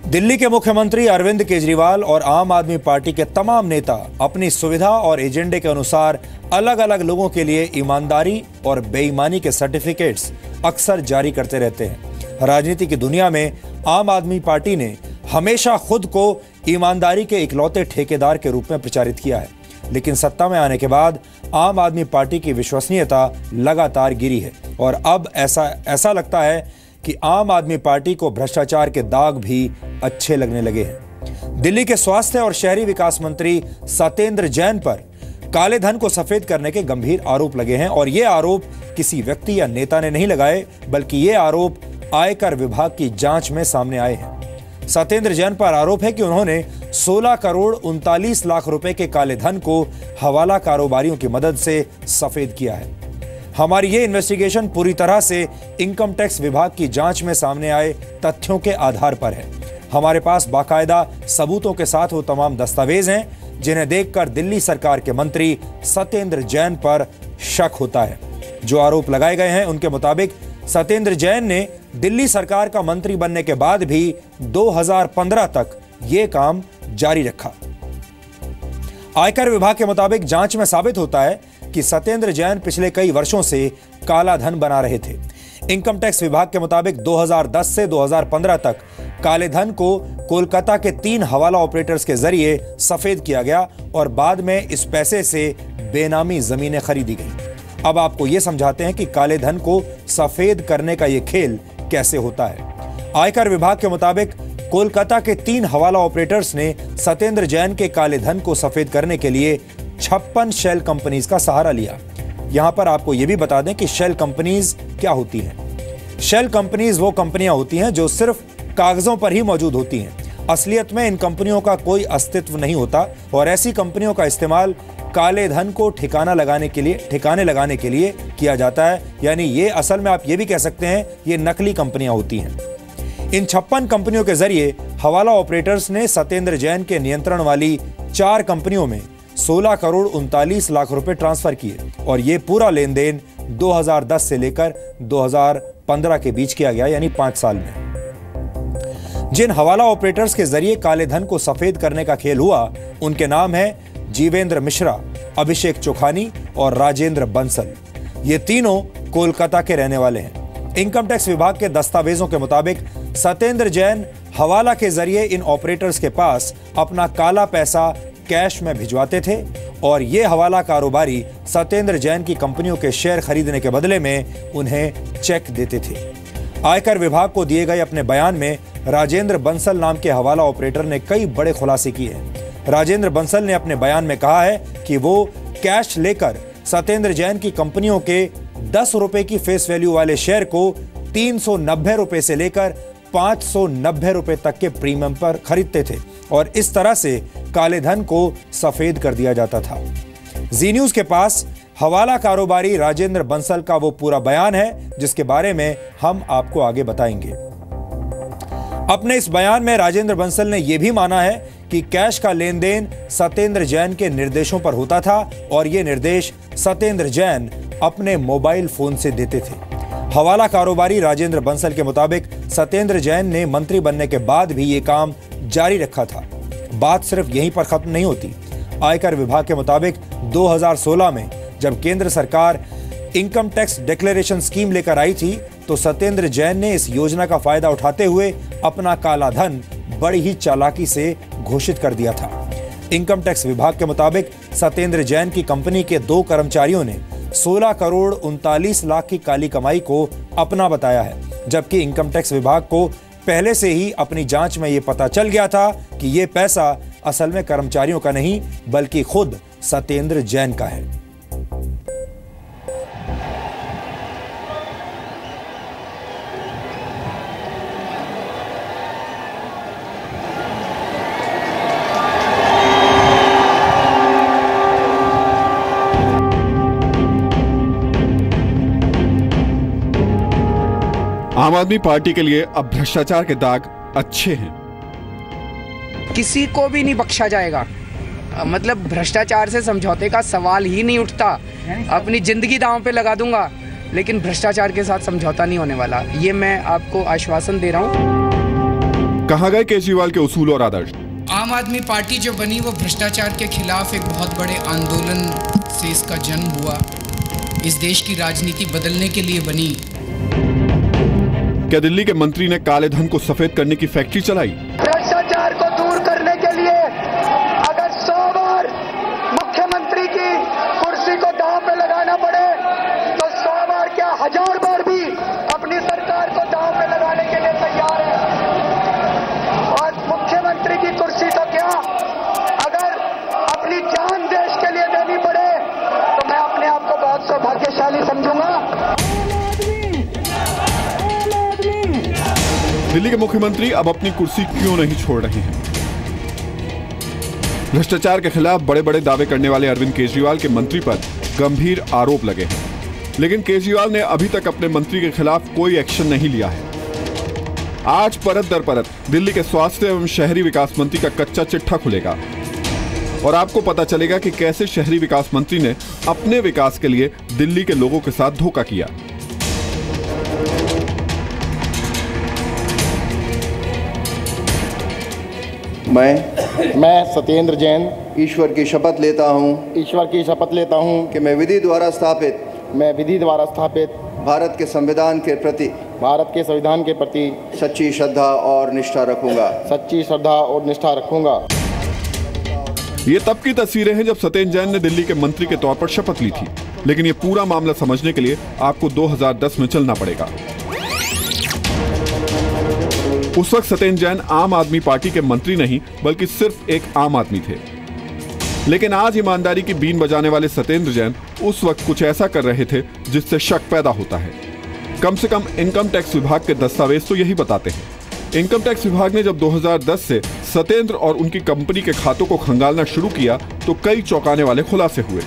दिल्ली के मुख्यमंत्री अरविंद केजरीवाल और आम आदमी पार्टी के तमाम नेता अपनी सुविधा और एजेंडे के अनुसार अलग अलग लोगों के लिए ईमानदारी और बेईमानी के सर्टिफिकेट्स अक्सर जारी करते रहते हैं। राजनीति की दुनिया में आम आदमी पार्टी ने हमेशा खुद को ईमानदारी के इकलौते ठेकेदार के रूप में प्रचारित किया है, लेकिन सत्ता में आने के बाद आम आदमी पार्टी की विश्वसनीयता लगातार गिरी है और अब ऐसा लगता है कि आम आदमी पार्टी को भ्रष्टाचार के दाग भी अच्छे लगने लगे हैं। दिल्ली के स्वास्थ्य और शहरी विकास मंत्री सत्येंद्र जैन पर काले धन को सफेद करने के गंभीर आरोप लगे हैं और ये आरोप किसी व्यक्ति या नेता ने नहीं लगाए, बल्कि ये आरोप आयकर विभाग की जांच में सामने आए हैं। सत्येंद्र जैन पर आरोप है कि उन्होंने 16 करोड़ 39 लाख रुपए के काले धन को हवाला कारोबारियों की मदद से सफेद किया है। हमारी ये इन्वेस्टिगेशन पूरी तरह से इनकम टैक्स विभाग की जांच में सामने आए तथ्यों के आधार पर है। हमारे पास बाकायदा सबूतों के साथ वो तमाम दस्तावेज हैं जिन्हें देखकर दिल्ली सरकार के मंत्री सत्येंद्र जैन पर शक होता है। जो आरोप लगाए गए हैं उनके मुताबिक सत्येंद्र जैन ने दिल्ली सरकार का मंत्री बनने के बाद भी 2015 तक ये काम जारी रखा। आयकर विभाग के मुताबिक जांच में साबित होता है कि सत्येंद्र जैन पिछले कई वर्षों से काला धन बना रहे थे। इनकम टैक्स विभाग के मुताबिक 2010 से 2015 तक काले धन को कोलकाता के 3 हवाला ऑपरेटर्स के जरिए सफेद किया गया और बाद में इस पैसे से बेनामी जमीनें खरीदी गई। अब आपको यह समझाते हैं कि काले धन को सफेद करने का यह खेल कैसे होता है। आयकर विभाग के मुताबिक कोलकाता के 3 हवाला ऑपरेटर्स ने सत्येंद्र जैन के काले धन को सफेद करने के लिए 56 शेल कंपनीज का सहारा लिया। यहां पर आपको यह भी बता दें कि शेल कंपनीज क्या होती हैं। शेल कंपनीज वो कंपनियां होती हैं जो सिर्फ कागजों पर ही मौजूद होती हैं। असलियत में इन कंपनियों का कोई अस्तित्व नहीं होता और ऐसी कंपनियों का इस्तेमाल काले धन को ठिकाने लगाने के लिए किया जाता है। यानी ये असल में आप ये भी कह सकते हैं ये नकली कंपनियां होती हैं। इन 56 कंपनियों के जरिए हवाला ऑपरेटर्स ने सत्येंद्र जैन के नियंत्रण वाली 4 कंपनियों में 16 करोड़ 39 लाख रुपए ट्रांसफर किए और यह पूरा लेन देन 2010 से लेकर 2015 के बीच किया गया, यानी 5 साल में। जिन हवाला ऑपरेटर्स के जरिए काले धन को सफेद करने का खेल हुआ उनके नाम है जीवेंद्र मिश्रा, अभिषेक चोखानी और राजेंद्र बंसल। ये तीनों कोलकाता के रहने वाले हैं। इनकम टैक्स विभाग के दस्तावेजों के मुताबिक सत्येंद्र जैन हवाला के जरिए इन ऑपरेटर्स के पास अपना काला पैसा कैश में भिजवाते थे और ये हवाला कारोबारी सत्येंद्र जैन की कंपनियों के शेयर खरीदने के बदले में उन्हें चेक देते थे। आयकर विभाग को दिए गए अपने बयान में राजेंद्र बंसल नाम के हवाला ऑपरेटर ने कई बड़े खुलासे किए हैं। राजेंद्र बंसल ने अपने बयान में कहा है कि वो कैश लेकर सत्येंद्र जैन की कंपनियों के 10 रुपए की फेस वैल्यू वाले शेयर को 390 रुपए से लेकर 590 रुपए तक के प्रीमियम पर खरीदते थे और इस तरह से काले धन को सफेद कर दिया जाता था। जी न्यूज के पास हवाला कारोबारी राजेंद्र बंसल का वो पूरा बयान है जिसके बारे में हम आपको आगे बताएंगे। अपने इस बयान में राजेंद्र बंसल ने यह भी माना है कि कैश का लेन देन सत्येंद्र जैन के निर्देशों पर होता था और ये निर्देश सत्येंद्र जैन अपने मोबाइल फोन से देते थे। हवाला कारोबारी राजेंद्र बंसल के मुताबिक सत्येंद्र जैन ने मंत्री बनने के बाद भी ये काम जारी रखा था। बात सिर्फ यहीं पर खत्म नहीं होती। आयकर विभाग के मुताबिक 2016 में जब केंद्र सरकार इनकम टैक्स डिक्लेरेशन स्कीम लेकर आई थी तो सत्येंद्र जैन ने इस योजना का फायदा उठाते हुए अपना काला धन बड़ी ही चालाकी से घोषित कर दिया था। इनकम टैक्स विभाग के मुताबिक सत्येंद्र जैन की कंपनी के 2 कर्मचारियों ने 16 करोड़ 39 लाख की काली कमाई को अपना बताया है, जबकि इनकम टैक्स विभाग को पहले से ही अपनी जांच में यह पता चल गया था कि यह पैसा असल में कर्मचारियों का नहीं बल्कि खुद सत्येंद्र जैन का है। आम आदमी पार्टी के लिए अब भ्रष्टाचार के दाग अच्छे हैं। किसी को भी नहीं बख्शा जाएगा। मतलब भ्रष्टाचार से समझौते का सवाल ही नहीं उठता। अपनी जिंदगी दांव पे लगा दूंगा लेकिन भ्रष्टाचार के साथ समझौता नहीं होने वाला, ये मैं आपको आश्वासन दे रहा हूँ। कहां गए केजरीवाल के उसूल और आदर्श? आम आदमी पार्टी जो बनी वो भ्रष्टाचार के खिलाफ एक बहुत बड़े आंदोलन से इसका जन्म हुआ। इस देश की राजनीति बदलने के लिए बनी। क्या दिल्ली के मंत्री ने काले धन को सफेद करने की फैक्ट्री चलाई? भ्रष्टाचार को दूर करने के लिए अगर 100 बार मुख्यमंत्री की कुर्सी को दांव पे लगाना पड़े तो 100 बार क्या 1000 बार भी अपनी सरकार को दांव पे लगाने के लिए तैयार है। और मुख्यमंत्री की कुर्सी तो क्या, अगर अपनी जान देश के लिए देनी पड़े तो मैं अपने आप को बहुत सौभाग्यशाली समझूंगा। दिल्ली के मुख्यमंत्री अब अपनी कुर्सी क्यों नहीं छोड़ रहे हैं? भ्रष्टाचार के खिलाफ बड़े बड़े दावे करने वाले अरविंद केजरीवाल के मंत्री पर गंभीर आरोप लगे हैं, लेकिन केजरीवाल ने अभी तक अपने मंत्री के खिलाफ कोई एक्शन नहीं लिया है। आज परत दर परत दिल्ली के स्वास्थ्य एवं शहरी विकास मंत्री का कच्चा चिट्ठा खुलेगा और आपको पता चलेगा कि कैसे शहरी विकास मंत्री ने अपने विकास के लिए दिल्ली के लोगों के साथ धोखा किया। मैं सत्येंद्र जैन ईश्वर की शपथ लेता हूं कि मैं विधि द्वारा स्थापित भारत के संविधान के प्रति सच्ची श्रद्धा और निष्ठा रखूंगा। ये तब की तस्वीरें हैं जब सत्येंद्र जैन ने दिल्ली के मंत्री के तौर पर शपथ ली थी, लेकिन ये पूरा मामला समझने के लिए आपको 2010 में चलना पड़ेगा। उस वक्त सत्येंद्र जैन आम आदमी पार्टी के मंत्री नहीं बल्कि सिर्फ एक आम आदमी थे, लेकिन आज ईमानदारी की बीन बजाने वाले सत्येंद्र जैन उस वक्त कुछ ऐसा कर रहे थे जिससे शक पैदा होता है। कम से कम इनकम टैक्स विभाग के दस्तावेज तो यही बताते हैं। इनकम टैक्स विभाग ने जब 2010 से सत्येंद्र और उनकी कंपनी के खातों को खंगालना शुरू किया तो कई चौंकाने वाले खुलासे हुए।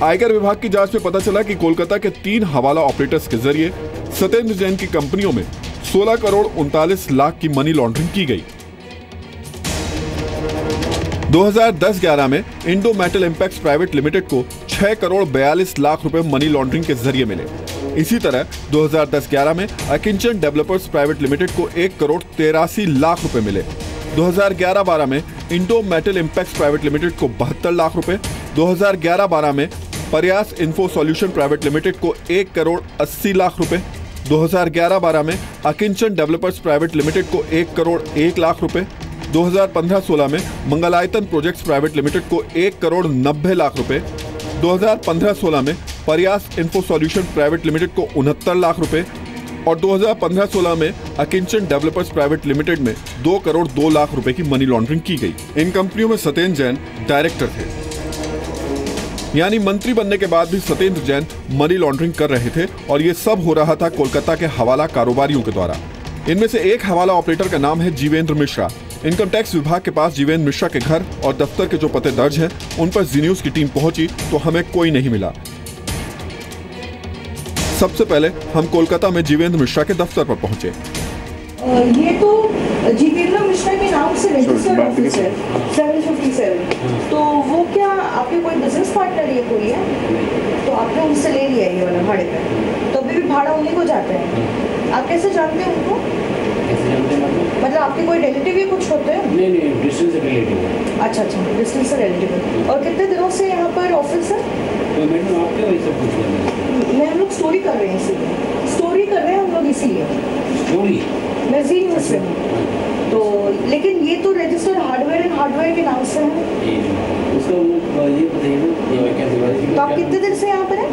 आयकर विभाग की जांच में पता चला कि कोलकाता के 3 हवाला ऑपरेटर्स के जरिए सत्येंद्र जैन की कंपनियों में 16 करोड़ 39 लाख की मनी लॉन्ड्रिंग की गई। 2010-11 में Indo metal impacts private limited को 6 करोड़ 42 लाख रुपए मनी लॉन्ड्रिंग के जरिए मिले। इसी तरह 2010-11 में अकिंचन डेवलपर्स प्राइवेट लिमिटेड को 1 करोड़ 83 लाख रुपए मिले। 2011-12 में Indo metal impacts private limited को 72 लाख रुपए। 2011-12 में प्रयास इन्फो सॉल्यूशन प्राइवेट लिमिटेड को 1 करोड़ 80 लाख रुपए। 2011-12 में अकिंचन डेवलपर्स प्राइवेट लिमिटेड को 1 करोड़ 1 लाख रुपए। 2015-16 में मंगलायतन प्रोजेक्ट्स प्राइवेट लिमिटेड को 1 करोड़ 90 लाख रुपए। 2015-16 में प्रयास इन्फो सॉल्यूशन प्राइवेट लिमिटेड को 69 लाख रुपए और 2015-16 में अकिंचन डेवलपर्स प्राइवेट लिमिटेड में 2 करोड़ 2 लाख रुपए की मनी लॉन्ड्रिंग की गई। इन कंपनियों में सत्येंद्र जैन डायरेक्टर थे, यानी मंत्री बनने के बाद भी सत्येंद्र जैन मनी लॉन्ड्रिंग कर रहे थे और ये सब हो रहा था कोलकाता के हवाला कारोबारियों के द्वारा। इनमें से एक हवाला ऑपरेटर का नाम है जीवेंद्र मिश्रा। इनकम टैक्स विभाग के पास जीवेंद्र मिश्रा के घर और दफ्तर के जो पते दर्ज हैं, उन पर जी न्यूज की टीम पहुंची तो हमें कोई नहीं मिला। सबसे पहले हम कोलकाता में जीवेंद्र मिश्रा के दफ्तर पर पहुंचे। ये तो जीवेंद्र मिश्रा के नाम से रजिस्टर्ड ऑफिस है 757। तो वो क्या आपके कोई बिजनेस पार्टनर ये कोई है? तो आपने उनसे ले लिया ये वाला भाड़े पे, तो अभी भी भाड़ा उन्हीं को जाता है। आप कैसे जानते हैं उनको? मतलब आपके कोई रिलेटिव ही कुछ होते हैं? नहीं, डिस्टेंस से रिलेटिव। अच्छा, डिस्टेंस से रिलेटिव। और कितने दिनों से यहाँ पर ऑफिस है? तो मैडम आपके वही सब पूछ रहे हैं। हम लोग स्टोरी कर रहे हैं इसीलिए। स्टोरी कर रहे हैं हम लोग इसीलिए। स्टोरी? मैं जी न्यूज से हूँ। तो लेकिन ये तो रजिस्टर्ड हार्डवेयर के नाम से है। उसका ये बताइए। तो आप कितने दिन से यहाँ पर हैं?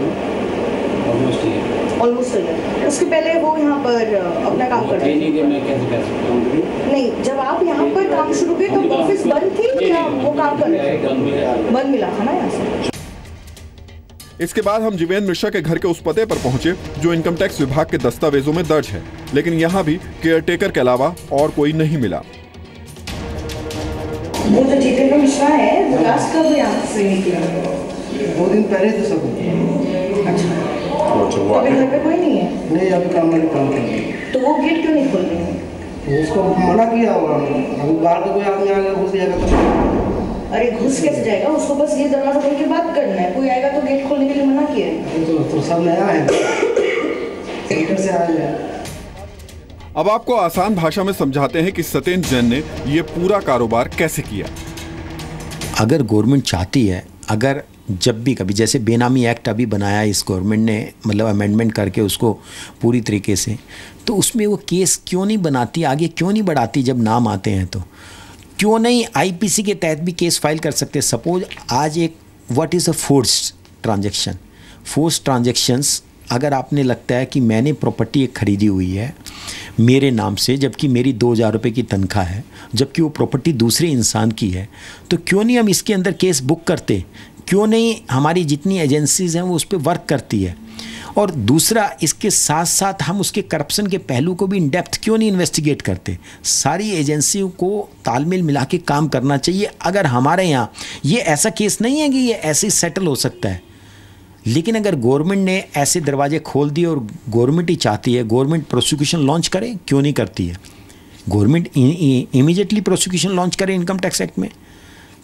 Almost year. उसके पहले वो यहाँ पर अपना काम कर रहे थे? नहीं, जब आप यहाँ पर काम शुरू किए तो ऑफिस बंद थी या वो काम कर रहे थे? बंद मिला था ना यहाँ से। इसके बाद हम जीवेंद्र मिश्रा के घर के उस पते पर पहुंचे जो इनकम टैक्स विभाग के दस्तावेजों में दर्ज है, लेकिन यहाँ भी केयरटेकर के अलावा और कोई नहीं मिला। वो जो जीवेंद्र मिश्रा है वो लास्ट कब यहाँ से निकला? 2 दिन पहले तो सब। अच्छा, अभी घर पे कोई नहीं है? नहीं, अभी काम कर रहे। तो वो गेट क्यों नहीं खोल रहे हैं? उसको मना किया होगा। अभी बाहर का कोई आदमी आ गया घुस जाएगा तो। अरे घुस कैसे जाएगा? उसको बस ये दरवाजा खोल के बात करना है। कोई आएगा तो गेट खोलने के लिए मना किया है। तो सब नया है, सेंटर से आया है। अब आपको आसान भाषा में समझाते हैं कि सत्येंद्र जैन ने ये पूरा कारोबार कैसे किया। अगर गवर्नमेंट चाहती है, अगर जब भी कभी, जैसे बेनामी एक्ट अभी बनाया इस गवर्नमेंट ने, मतलब अमेंडमेंट करके उसको पूरी तरीके से, तो उसमें वो केस क्यों नहीं बनाती, आगे क्यों नहीं बढ़ाती? जब नाम आते हैं तो क्यों नहीं आईपीसी के तहत भी केस फाइल कर सकते? सपोज आज एक what is a forced transaction, forced transactions, अगर आपने लगता है कि मैंने प्रॉपर्टी एक खरीदी हुई है मेरे नाम से, जबकि मेरी 2000 रुपये की तनख्वाह है, जबकि वो प्रॉपर्टी दूसरे इंसान की है, तो क्यों नहीं हम इसके अंदर केस बुक करते? क्यों नहीं हमारी जितनी एजेंसीज़ हैं वो उस पर वर्क करती है? और दूसरा, इसके साथ साथ हम उसके करप्शन के पहलू को भी इन डेप्थ क्यों नहीं इन्वेस्टिगेट करते? सारी एजेंसियों को तालमेल मिला के काम करना चाहिए। अगर हमारे यहाँ ये ऐसा केस नहीं है कि ये ऐसे सेटल हो सकता है, लेकिन अगर गवर्नमेंट ने ऐसे दरवाजे खोल दिए और गवर्नमेंट ही चाहती है, गवर्नमेंट प्रोसिक्यूशन लॉन्च करे, क्यों नहीं करती है? गवर्नमेंट इमीडिएटली प्रोसिक्यूशन लॉन्च करे इनकम टैक्स एक्ट में,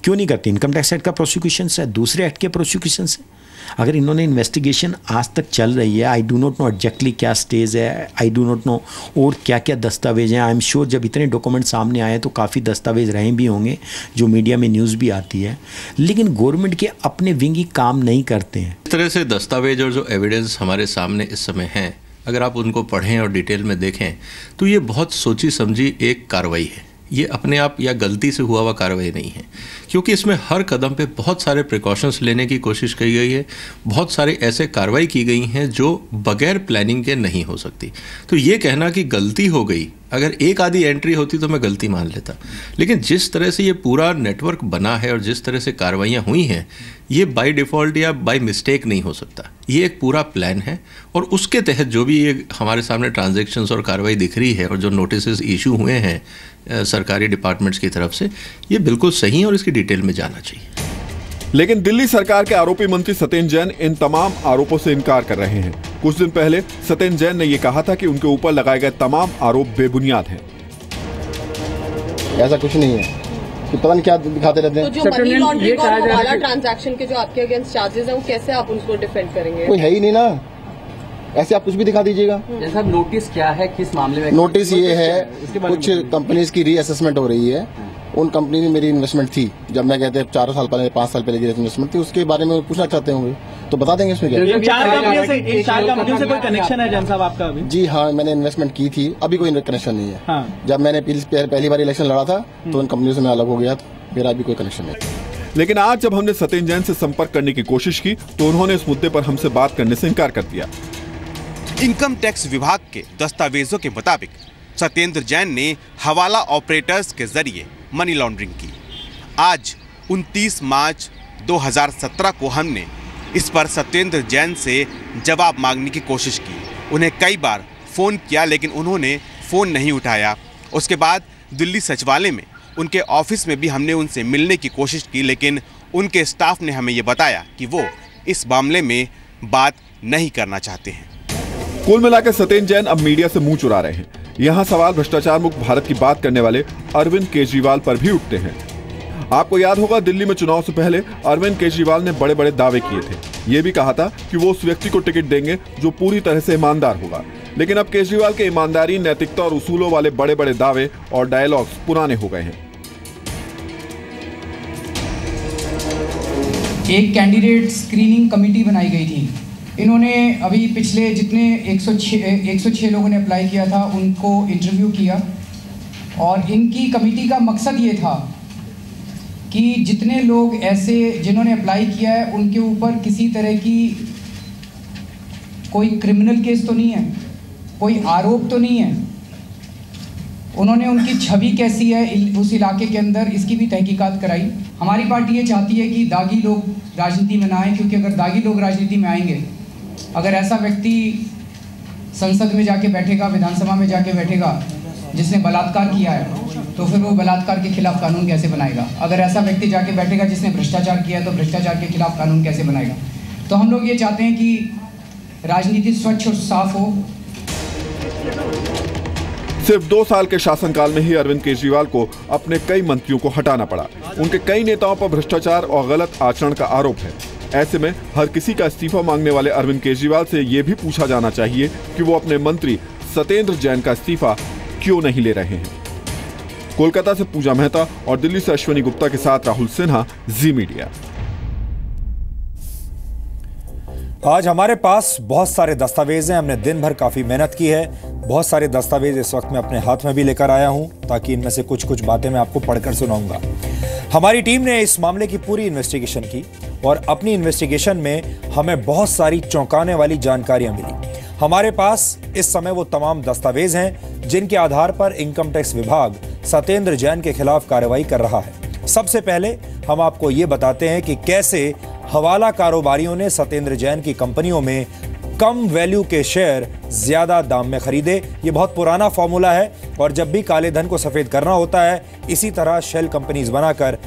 क्यों नहीं करती? इनकम टैक्स एक्ट का प्रोसिक्यूशन है, दूसरे एक्ट के प्रोसिक्यूशन है। अगर इन्होंने इन्वेस्टिगेशन आज तक चल रही है, I do not know exactly क्या स्टेज है, आई डू नॉट नो और क्या क्या दस्तावेज हैं। आई एम श्योर जब इतने डॉक्यूमेंट सामने आए तो काफ़ी दस्तावेज रहे भी होंगे जो मीडिया में न्यूज़ भी आती है, लेकिन गवर्नमेंट के अपने विंग ही काम नहीं करते हैं। इस तरह से दस्तावेज और जो एविडेंस हमारे सामने इस समय हैं, अगर आप उनको पढ़ें और डिटेल में देखें तो ये बहुत सोची समझी एक कार्रवाई है। ये अपने आप या गलती से हुआ हुआ कार्रवाई नहीं है, क्योंकि इसमें हर कदम पे बहुत सारे प्रिकॉशंस लेने की कोशिश की गई है, बहुत सारे ऐसे कार्रवाई की गई हैं जो बगैर प्लानिंग के नहीं हो सकती। तो ये कहना कि गलती हो गई, अगर एक आधी एंट्री होती तो मैं गलती मान लेता, लेकिन जिस तरह से ये पूरा नेटवर्क बना है और जिस तरह से कार्रवाइयाँ हुई हैं, ये बाय डिफ़ॉल्ट या बाय मिस्टेक नहीं हो सकता। ये एक पूरा प्लान है और उसके तहत जो भी ये हमारे सामने ट्रांजैक्शंस और कार्रवाई दिख रही है और जो नोटिसेस इशू हुए हैं सरकारी डिपार्टमेंट्स की तरफ से, ये बिल्कुल सही है और इसकी डिटेल में जाना चाहिए। लेकिन दिल्ली सरकार के आरोपी मंत्री सत्येंद्र जैन इन तमाम आरोपों से इनकार कर रहे हैं। कुछ दिन पहले सत्येंद्र जैन ने यह कहा था कि उनके ऊपर लगाए गए तमाम आरोप बेबुनियाद हैं। ऐसा कुछ नहीं है कि पता नहीं क्या दिखाते रहते हैं। तो जो मनी लॉन्ड्रिंग और हवाला ट्रांजैक्शन के जो आपके अगेंस्ट चार्जेस हैं, वो कैसे आप उनको डिफेंड करेंगे? कोई है ही नहीं ना, ऐसे आप कुछ भी दिखा दीजिएगा। जैसा नोटिस क्या है, किस मामले में? नोटिस ये है, कुछ कंपनीज की रीअसेसमेंट हो रही है। उन कंपनी में मेरी इन्वेस्टमेंट थी, जब मैं कहते 4 साल पहले 5 साल पहले की इन्वेस्टमेंट थी, उसके बारे में पूछना चाहते होंगे तो बता देंगे इसमें क्या। 4 कंपनियों से कोई कनेक्शन है जैन साहब आपका अभी? जी हाँ, मैंने इन्वेस्टमेंट की थी, अभी कोई कनेक्शन नहीं है। हाँ। जब मैंने पहली बार इलेक्शन लड़ा था तो उन कंपनियों से मैं अलग हो गया था, मेरा अभी कोई कनेक्शन नहीं। लेकिन आज जब हमने सत्येंद्र जैन से संपर्क करने की कोशिश की तो उन्होंने इस मुद्दे पर हमसे बात करने से इनकार कर दिया। इनकम टैक्स विभाग के दस्तावेजों के मुताबिक सत्येंद्र जैन ने हवाला ऑपरेटर्स के जरिए मनी लॉन्ड्रिंग की। आज 29 मार्च 2017 को हमने इस पर सत्येंद्र जैन से जवाब मांगने की कोशिश की। उन्हें कई बार फ़ोन किया लेकिन उन्होंने फ़ोन नहीं उठाया। उसके बाद दिल्ली सचिवालय में उनके ऑफिस में भी हमने उनसे मिलने की कोशिश की, लेकिन उनके स्टाफ ने हमें ये बताया कि वो इस मामले में बात नहीं करना चाहते हैं। कुल मिलाकर सत्येंद्र जैन अब मीडिया से मुंह चुरा रहे हैं। यहाँ सवाल भ्रष्टाचार मुक्त भारत की बात करने वाले अरविंद केजरीवाल पर भी उठते हैं। आपको याद होगा, दिल्ली में चुनाव से पहले अरविंद केजरीवाल ने बड़े बड़े दावे किए थे। ये भी कहा था कि वो उस व्यक्ति को टिकट देंगे जो पूरी तरह से ईमानदार होगा। लेकिन अब केजरीवाल के ईमानदारी, नैतिकता और उसूलों वाले बड़े बड़े दावे और डायलॉग्स पुराने हो गए हैं। एक कैंडिडेट स्क्रीनिंग कमेटी बनाई गई थी। इन्होंने अभी पिछले जितने 106 लोगों ने अप्लाई किया था उनको इंटरव्यू किया और इनकी कमेटी का मकसद ये था कि जितने लोग ऐसे जिन्होंने अप्लाई किया है उनके ऊपर किसी तरह की कोई क्रिमिनल केस तो नहीं है, कोई आरोप तो नहीं है, उन्होंने उनकी छवि कैसी है उस इलाके के अंदर, इसकी भी तहकीकात कराई। हमारी पार्टी ये चाहती है कि दागी लोग राजनीति में ना आए, क्योंकि अगर दागी लोग राजनीति में आएंगे, अगर ऐसा व्यक्ति संसद में जाके बैठेगा, विधानसभा में जाके बैठेगा जिसने बलात्कार किया है, तो फिर वो बलात्कार के खिलाफ कानून कैसे बनाएगा? अगर ऐसा व्यक्ति जाके बैठेगा जिसने भ्रष्टाचार किया है, तो भ्रष्टाचार के खिलाफ कानून कैसे बनाएगा? तो हम लोग ये चाहते हैं कि राजनीति स्वच्छ और साफ हो। सिर्फ 2 साल के शासनकाल में ही अरविंद केजरीवाल को अपने कई मंत्रियों को हटाना पड़ा। उनके कई नेताओं पर भ्रष्टाचार और गलत आचरण का आरोप है। ऐसे में हर किसी का इस्तीफा मांगने वाले अरविंद केजरीवाल से ये भी पूछा जाना चाहिए कि वो अपने मंत्री सत्येंद्र जैन का इस्तीफा क्यों नहीं ले रहे हैं। कोलकाता से पूजा मेहता और दिल्ली से अश्विनी गुप्ता के साथ राहुल सिन्हा, जी मीडिया। आज हमारे पास बहुत सारे दस्तावेज हैं। हमने दिन भर काफी मेहनत की है। बहुत सारे दस्तावेज इस वक्त मैं अपने हाथ में भी लेकर आया हूं, ताकि इनमें से कुछ बातें मैं आपको पढ़कर सुनाऊंगा। हमारी टीम ने इस मामले की पूरी इन्वेस्टिगेशन की और अपनी इन्वेस्टिगेशन में हमें बहुत सारी चौंकाने वाली जानकारियां मिली। हमारे पास इस समय वो तमाम दस्तावेज हैं जिनके आधार पर इनकम टैक्स विभाग सत्येंद्र जैन के खिलाफ कार्रवाई कर रहा है। सबसे पहले हम आपको ये बताते हैं कि कैसे हवाला कारोबारियों ने सत्येंद्र जैन की कंपनियों में कम वैल्यू के शेयर ज्यादा दाम में खरीदे। ये बहुत पुराना फॉर्मूला है और जब भी काले धन को सफेद करना होता है, इसी तरह शेल कंपनीज बनाकर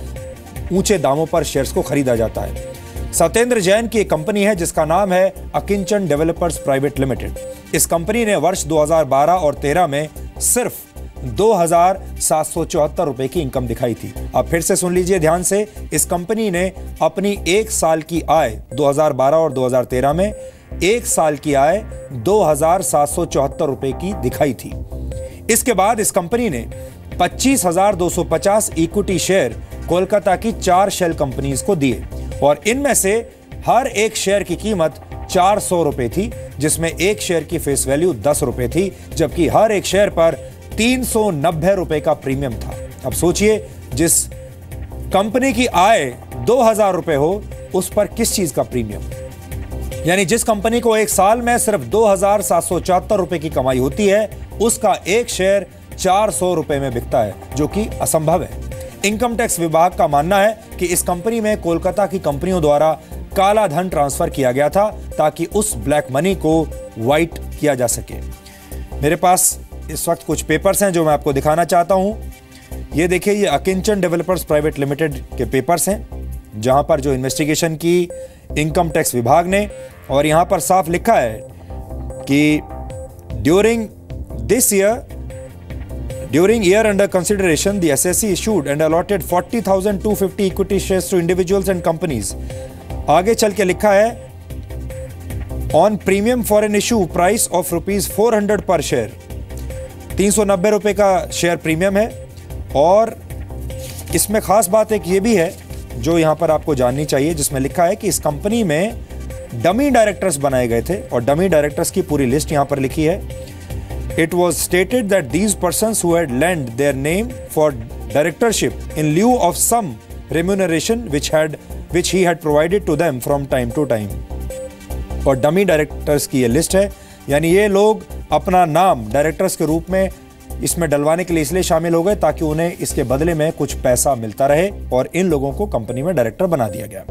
ऊंचे दामों पर शेयर्स को खरीदा जाता है। सत्येंद्र जैन की एक कंपनी है जिसका नाम है अकिंचन डेवलपर्स प्राइवेट लिमिटेड। इस कंपनी ने वर्ष 2012 और 13 में सिर्फ 2,774 रुपए की इनकम दिखाई थी। अब फिर से सुन लीजिए ध्यान से। इस कंपनी ने अपनी एक साल की आय 2012 और 2013 में एक साल की आय 2,774 रुपए की दिखाई थी। इसके बाद इस कंपनी ने 25,250 इक्विटी शेयर कोलकाता की 4 शेल कंपनीज को दिए और इनमें से हर एक शेयर की कीमत 400 रुपए थी, जिसमें एक शेयर की फेस वैल्यू 10 रुपए थी, जबकि हर एक शेयर पर 390 रुपए का प्रीमियम था। अब सोचिए, जिस कंपनी की आय 2,000 रुपए हो, उस पर किस चीज का प्रीमियम। यानी जिस कंपनी को एक साल में सिर्फ 2,774 रुपए की कमाई होती है, उसका एक शेयर 400 रुपए में बिकता है, जो कि असंभव है। इनकम टैक्स विभाग का मानना है कि इस कंपनी में कोलकाता की कंपनियों द्वारा काला धन ट्रांसफर किया गया था, ताकि उस ब्लैक मनी को व्हाइट किया जा सके। मेरे पास इस वक्त कुछ पेपर्स हैं जो मैं आपको दिखाना चाहता हूं। ये देखिए, ये अकिंचन डेवलपर्स प्राइवेट लिमिटेड के पेपर्स हैं, जहां पर जो इन्वेस्टिगेशन की इनकम टैक्स विभाग ने, और यहां पर साफ लिखा है कि during year under consideration the SSC issued and allotted 40,250 equity shares to individuals and companies. आगे चल के लिखा है, on premium for an issue price of ₹400 per share. 390 रुपए का शेयर प्रीमियम है। और इसमें खास बात एक ये भी है जो यहां पर आपको जाननी चाहिए, जिसमें लिखा है कि इस कंपनी में डमी डायरेक्टर्स बनाए गए थे और डमी डायरेक्टर्स की पूरी लिस्ट यहां पर लिखी है। It was stated that these persons who had lend their name for directorship in lieu of some remuneration which he had provided to them from time to time। और dummy directors की ये list है, यानी ये लोग अपना नाम directors के रूप में इसमें डलवाने के लिए इसलिए शामिल हो गए ताकि उन्हें इसके बदले में कुछ पैसा मिलता रहे, और इन लोगों को कंपनी में डायरेक्टर बना दिया गया।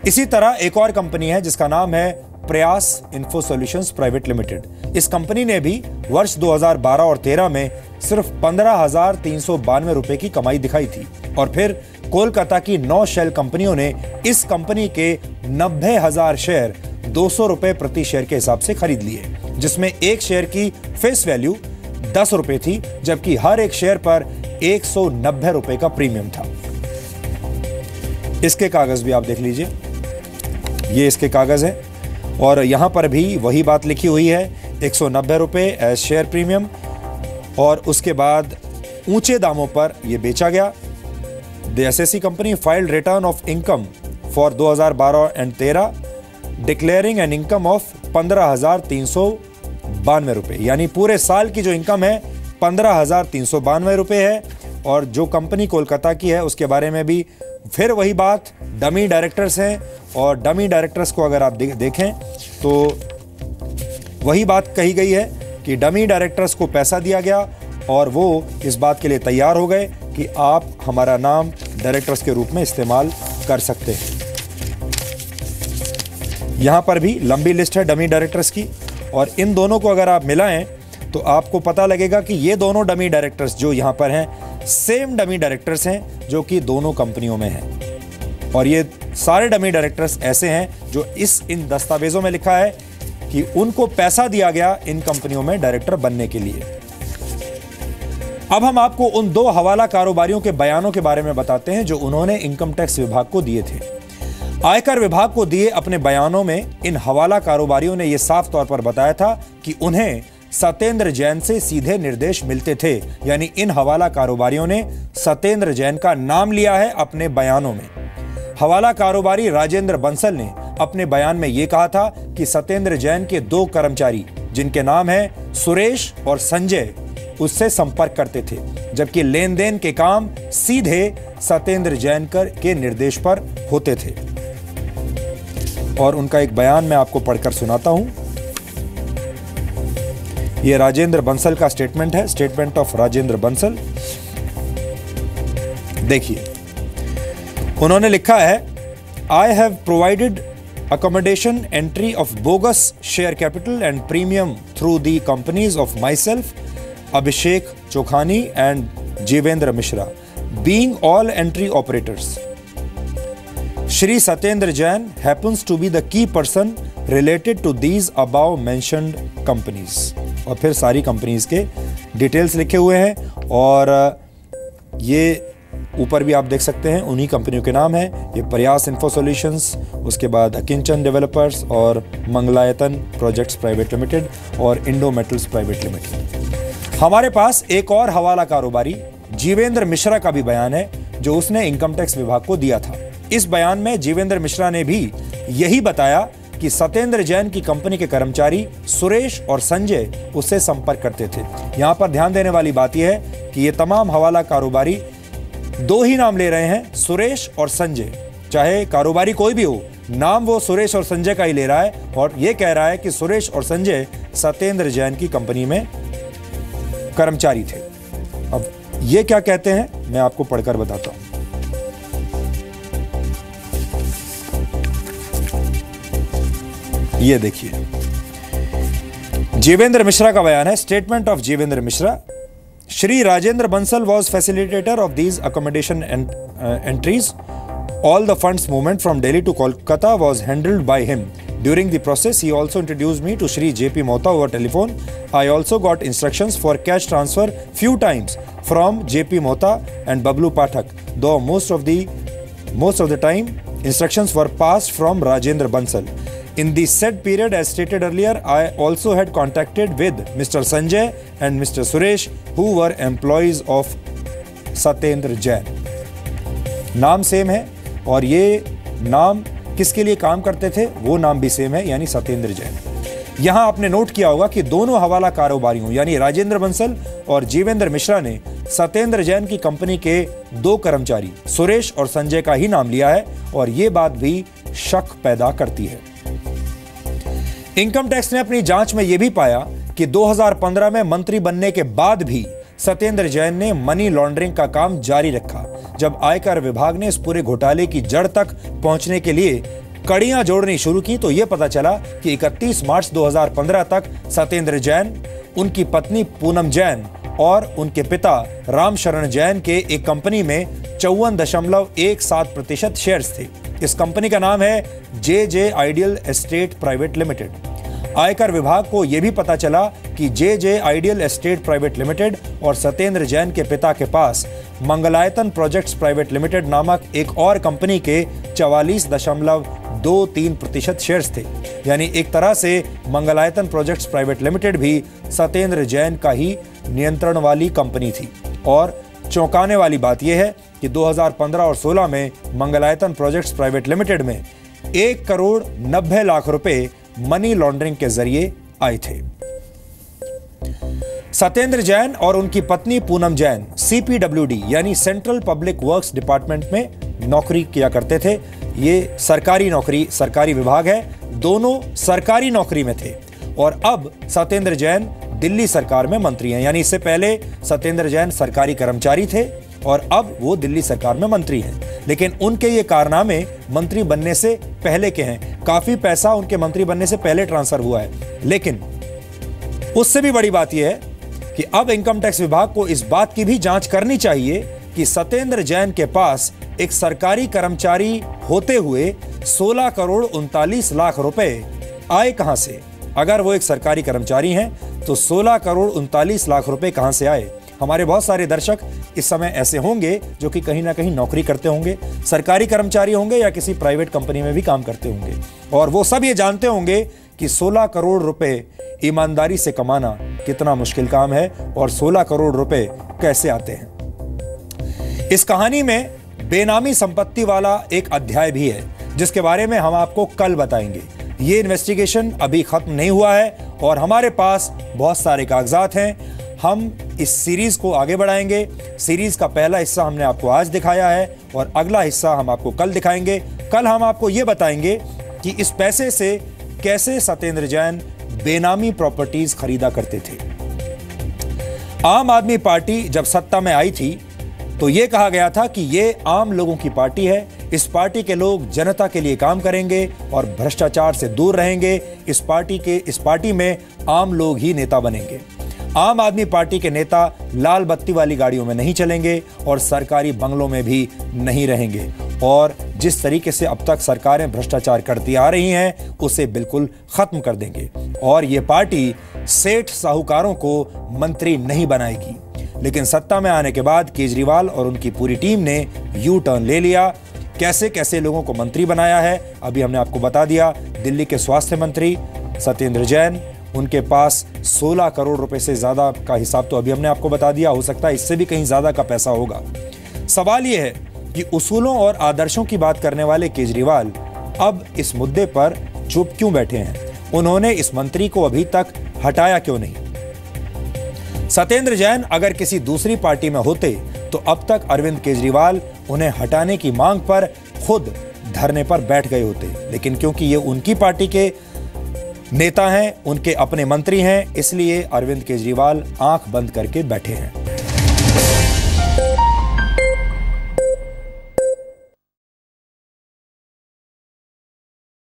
इसी तरह एक और कंपनी है जिसका नाम है प्रयास इन्फो सॉल्यूशंस प्राइवेट लिमिटेड। इस कंपनी ने भी वर्ष 2012 और 13 में सिर्फ 15,392 रुपए की कमाई दिखाई थी, और फिर कोलकाता की 9 शेल कंपनियों ने इस कंपनी के 90,000 शेयर 200 रुपए प्रति शेयर के हिसाब से खरीद लिए, जिसमें एक शेयर की फेस वैल्यू 10 रुपए थी, जबकि हर एक शेयर पर 190 रुपए का प्रीमियम था। इसके कागज भी आप देख लीजिए, ये इसके कागज हैं, और यहां पर भी वही बात लिखी हुई है, 190 रुपए एज शेयर प्रीमियम, और उसके बाद ऊंचे दामों पर यह बेचा गया। The assessee company filed return of income for 2012 and 13 declaring an income of 15,392 रुपए, यानी पूरे साल की जो इनकम है 15,392 रुपए है। और जो कंपनी कोलकाता की है उसके बारे में भी फिर वही बात, डमी डायरेक्टर्स हैं, और डमी डायरेक्टर्स को अगर आप देखें तो वही बात कही गई है कि डमी डायरेक्टर्स को पैसा दिया गया और वो इस बात के लिए तैयार हो गए कि आप हमारा नाम डायरेक्टर्स के रूप में इस्तेमाल कर सकते हैं। यहां पर भी लंबी लिस्ट है डमी डायरेक्टर्स की, और इन दोनों को अगर आप मिलाएं तो आपको पता लगेगा कि ये दोनों डमी डायरेक्टर्स जो यहां पर हैं, सेम डमी डायरेक्टर्स हैं जो कि दोनों कंपनियों में हैं। और ये सारे डमी डायरेक्टर्स ऐसे हैं जो इन दस्तावेजों में लिखा है कि उनको पैसा दिया गया इन कंपनियों में डायरेक्टर बनने के लिए। अब हम आपको उन 2 हवाला कारोबारियों के बयानों के बारे में बताते हैं जो उन्होंने इनकम टैक्स विभाग को दिए थे। आयकर विभाग को दिए अपने बयानों में इन हवाला कारोबारियों ने यह साफ तौर पर बताया था कि उन्हें सत्येंद्र जैन से सीधे निर्देश मिलते थे। यानी इन हवाला कारोबारियों ने सत्येंद्र जैन का नाम लिया है अपने बयानों में। हवाला कारोबारी राजेंद्र बंसल ने अपने बयान में यह कहा था कि सत्येंद्र जैन के 2 कर्मचारी, जिनके नाम हैं सुरेश और संजय, उससे संपर्क करते थे, जबकि लेन देन के काम सीधे सत्येंद्र जैन के निर्देश पर होते थे। और उनका एक बयान मैं आपको पढ़कर सुनाता हूं। यह राजेंद्र बंसल का स्टेटमेंट है, स्टेटमेंट ऑफ राजेंद्र बंसल। देखिए, उन्होंने लिखा है, I have provided accommodation entry of bogus share capital and premium through the companies of myself, Abhishek Chokhani and Jivendra Mishra, being all entry operators. Shri Satyendra Jain happens to be the key person related to these above mentioned companies. और फिर सारी companies के details लिखे हुए हैं और ये ऊपर भी आप देख सकते हैं, उन्हीं कंपनियों के नाम हैं। ये प्रयास इन्फो सॉल्यूशंस, उसके बाद अकिंचन डेवलपर्स और मंगलायतन प्रोजेक्ट्स प्राइवेट लिमिटेड और इंडो मेटल्स प्राइवेट लिमिटेड। हमारे पास एक और हवाला कारोबारी जीवेंद्र मिश्रा का भी बयान है, जो उसने इनकम टैक्स विभाग को दिया था। इस बयान में जीवेंद्र मिश्रा ने भी यही बताया कि सत्येंद्र जैन की कंपनी के कर्मचारी सुरेश और संजय उससे संपर्क करते थे। यहां पर ध्यान देने वाली बात यह है कि ये तमाम हवाला कारोबारी 2 ही नाम ले रहे हैं, सुरेश और संजय। चाहे कारोबारी कोई भी हो, नाम वो सुरेश और संजय का ही ले रहा है और ये कह रहा है कि सुरेश और संजय सत्येंद्र जैन की कंपनी में कर्मचारी थे। अब ये क्या कहते हैं, मैं आपको पढ़कर बताता हूं। ये देखिए, जीवेंद्र मिश्रा का बयान है, statement of Jeevendra Mishra. Shri Rajendra Bansal was facilitator of these accommodation entries. All the funds movement from Delhi to Kolkata was handled by him. During the process, he also introduced me to Shri J.P. Mohta over telephone. I also got instructions for cash transfer few times from J.P. Mohta and Bablu Pathak. Though most of the time, instructions were passed from Rajendra Bansal. In the said period, as stated earlier, I also had contacted with Mr. Sanjay and Mr. Suresh, who were employees of Satyendra Jain. नाम same है और ये नाम किसके लिए काम करते थे, वो नाम भी सेम है, यानी सत्येंद्र जैन। यहां आपने नोट किया होगा कि दोनों हवाला कारोबारियों यानी राजेंद्र बंसल और जीवेंद्र मिश्रा ने सत्येंद्र जैन की कंपनी के 2 कर्मचारी सुरेश और संजय का ही नाम लिया है और ये बात भी शक पैदा करती है। इनकम टैक्स ने अपनी जांच में यह भी पाया कि 2015 में मंत्री बनने के बाद भी सत्येंद्र जैन ने मनी लॉन्ड्रिंग का काम जारी रखा। जब आयकर विभाग ने इस पूरे घोटाले की जड़ तक पहुंचने के लिए कड़ियां जोड़नी शुरू की तो यह पता चला कि 31 मार्च 2015 तक सत्येंद्र जैन, उनकी पत्नी पूनम जैन और उनके पिता रामशरण जैन के एक कंपनी में 54.17% शेयर्स थे। इस कंपनी का नाम है JJ ideal estate private limited. आयकर विभाग को यह भी पता चला कि JJ ideal estate private limited और सत्येंद्र जैन के पिता के पास मंगलायतन प्रोजेक्ट्स प्राइवेट लिमिटेड नामक एक और कंपनी के 44.23% शेयर्स थे। यानी एक तरह से मंगलायतन प्रोजेक्ट्स प्राइवेट लिमिटेड भी सत्येंद्र जैन का ही नियंत्रण वाली कंपनी थी। और चौंकाने वाली बात यह है कि 2015 और 16 में मंगलायतन प्रोजेक्ट्स प्राइवेट लिमिटेड में 1,90,00,000 रुपए मनी लॉन्ड्रिंग के जरिए आए थे। सत्येंद्र जैन और उनकी पत्नी पूनम जैन CPWD यानी सेंट्रल पब्लिक वर्क्स डिपार्टमेंट में नौकरी किया करते थे। ये सरकारी नौकरी, सरकारी विभाग है, दोनों सरकारी नौकरी में थे। और अब सत्येंद्र जैन दिल्ली सरकार में मंत्री हैं। यानी इससे पहले सत्येंद्र जैन सरकारी कर्मचारी थे और अब वो दिल्ली सरकार में मंत्री हैं। लेकिन उनके ये कारनामे मंत्री बनने से पहले के हैं। काफी पैसा उनके मंत्री बनने से पहले ट्रांसफर हुआ है। लेकिन उससे भी बड़ी बात यह है कि अब इनकम टैक्स विभाग को इस बात की भी जांच करनी चाहिए कि सत्येंद्र जैन के पास एक सरकारी कर्मचारी होते हुए 16,39,00,000 रुपए आए कहां से। अगर वो एक सरकारी कर्मचारी हैं तो 16,39,00,000 रुपए कहां से आए। हमारे बहुत सारे दर्शक इस समय ऐसे होंगे जो कि कहीं ना कहीं नौकरी करते होंगे, सरकारी कर्मचारी होंगे या किसी प्राइवेट कंपनी में भी काम करते होंगे, और वो सब ये जानते होंगे कि 16 करोड़ रुपए ईमानदारी से कमाना कितना मुश्किल काम है और 16 करोड़ रुपए कैसे आते हैं। इस कहानी में बेनामी संपत्ति वाला एक अध्याय भी है जिसके बारे में हम आपको कल बताएंगे। ये इन्वेस्टिगेशन अभी खत्म नहीं हुआ है और हमारे पास बहुत सारे कागजात हैं। हम इस सीरीज को आगे बढ़ाएंगे। सीरीज का पहला हिस्सा हमने आपको आज दिखाया है और अगला हिस्सा हम आपको कल दिखाएंगे। कल हम आपको ये बताएंगे कि इस पैसे से कैसे सत्येंद्र जैन बेनामी प्रॉपर्टीज खरीदा करते थे। आम आदमी पार्टी जब सत्ता में आई थी तो यह कहा गया था कि ये आम लोगों की पार्टी है, इस पार्टी के लोग जनता के लिए काम करेंगे और भ्रष्टाचार से दूर रहेंगे। इस पार्टी में आम लोग ही नेता बनेंगे। आम आदमी पार्टी के नेता लाल बत्ती वाली गाड़ियों में नहीं चलेंगे और सरकारी बंगलों में भी नहीं रहेंगे और जिस तरीके से अब तक सरकारें भ्रष्टाचार करती आ रही हैं उसे बिल्कुल खत्म कर देंगे और ये पार्टी सेठ साहूकारों को मंत्री नहीं बनाएगी। लेकिन सत्ता में आने के बाद केजरीवाल और उनकी पूरी टीम ने यू टर्न ले लिया। कैसे कैसे लोगों को मंत्री बनाया है अभी हमने आपको बता दिया। दिल्ली के स्वास्थ्य मंत्री सत्येंद्र जैन, उनके पास 16 करोड़ रुपए से ज्यादा का हिसाब तो अभी हमने आपको बता दिया, हो सकता है इससे भी कहीं ज्यादा का पैसा होगा। सवाल यह है कि उसूलों और आदर्शों की बात करने वाले केजरीवाल अब इस मुद्दे पर चुप क्यों बैठे हैं? उन्होंने इस मंत्री को अभी तक हटाया क्यों नहीं? सत्येंद्र जैन अगर किसी दूसरी पार्टी में होते तो अब तक अरविंद केजरीवाल उन्हें हटाने की मांग पर खुद धरने पर बैठ गए होते, लेकिन क्योंकि ये उनकी पार्टी के नेता हैं, उनके अपने मंत्री हैं, इसलिए अरविंद केजरीवाल आंख बंद करके बैठे हैं।